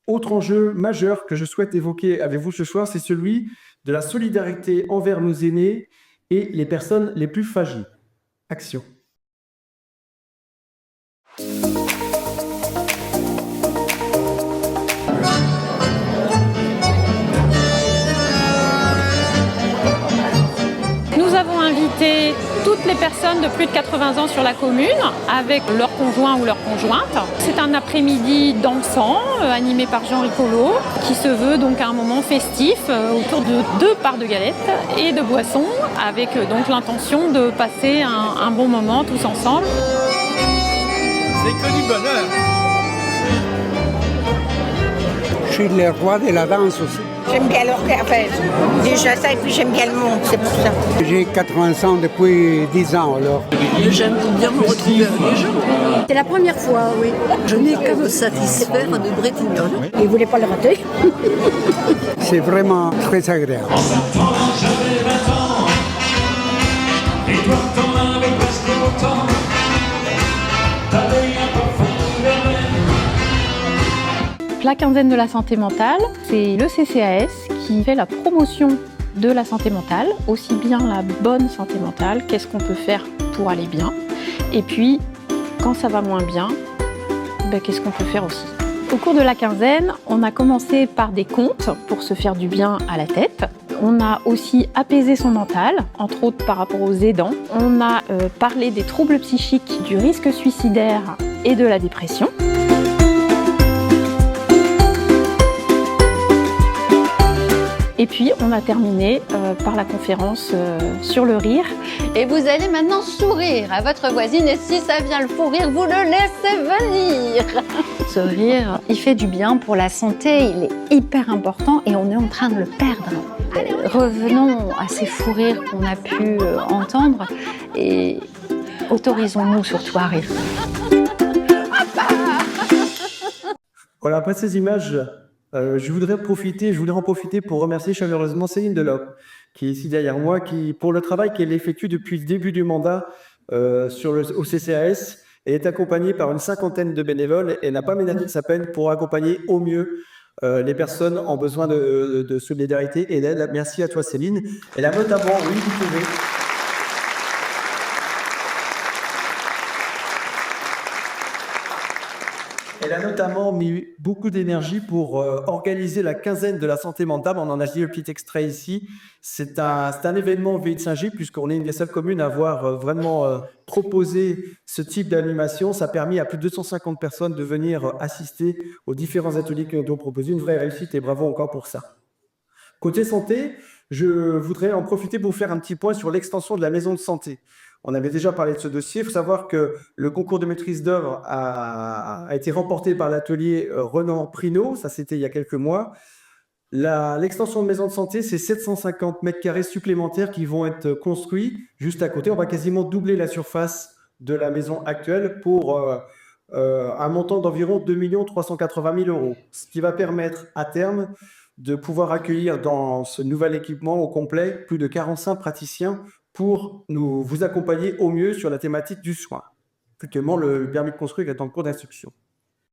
Autre enjeu majeur que je souhaite évoquer avec vous ce soir, c'est celui de la solidarité envers nos aînés et les personnes les plus fragiles. Action. Nous avons invité toutes les personnes de plus de 80 ans sur la commune avec leur conjoint ou leur conjointe. C'est un après-midi dansant animé par Jean Ricolo qui se veut donc un moment festif autour de 2 parts de galettes et de boissons avec donc l'intention de passer un bon moment tous ensemble. C'est que du bonheur. Je suis le roi de la danse aussi. J'aime bien déjà ça et puis j'aime bien le monde, c'est pour ça. J'ai 80 ans depuis 10 ans alors. J'aime bien me retrouver avec les gens. C'est la première fois, oui. Je n'ai qu'à me satisfaire de Bretignolles. Et vous ne voulez pas le rater? C'est vraiment très agréable. La quinzaine de la santé mentale, c'est le CCAS qui fait la promotion de la santé mentale, aussi bien la bonne santé mentale, qu'est-ce qu'on peut faire pour aller bien, et puis quand ça va moins bien, qu'est-ce qu'on peut faire aussi. Au cours de la quinzaine, on a commencé par des contes pour se faire du bien à la tête. On a aussi apaisé son mental, entre autres par rapport aux aidants. On a parlé des troubles psychiques, du risque suicidaire et de la dépression. Et puis, on a terminé par la conférence sur le rire. Et vous allez maintenant sourire à votre voisine et si ça vient le fou rire, vous le laissez venir. Ce rire, il fait du bien pour la santé, il est hyper important et on est en train de le perdre. Revenons à ces fous rires qu'on a pu entendre et autorisons-nous surtout à rire. Voilà, après ces images, je voudrais en profiter pour remercier chaleureusement Céline Deloppe, qui est ici derrière moi, pour le travail qu'elle effectue depuis le début du mandat au CCAS. Elle est accompagnée par une 50aine de bénévoles et n'a pas ménagé sa peine pour accompagner au mieux les personnes en besoin de solidarité et d'aide. Merci à toi Céline. Elle a notamment, oui, vous pouvez. Elle a notamment mis beaucoup d'énergie pour organiser la quinzaine de la santé mentale. On en a dit le petit extrait ici. C'est un événement au Pays de Saint-Gilles, puisqu'on est une des seules communes à avoir vraiment proposé ce type d'animation. Ça a permis à plus de 250 personnes de venir assister aux différents ateliers que nous avons proposés. Une vraie réussite et bravo encore pour ça. Côté santé, je voudrais en profiter pour vous faire un petit point sur l'extension de la maison de santé. On avait déjà parlé de ce dossier. Il faut savoir que le concours de maîtrise d'œuvre a été remporté par l'atelier Renan Prino. Ça, c'était il y a quelques mois. L'extension de maison de santé, c'est 750 mètres carrés supplémentaires qui vont être construits juste à côté. On va quasiment doubler la surface de la maison actuelle pour un montant d'environ 2 380 000 €. Ce qui va permettre à terme de pouvoir accueillir dans ce nouvel équipement au complet plus de 45 praticiens pour vous accompagner au mieux sur la thématique du soin. Actuellement, le permis de construire est en cours d'instruction.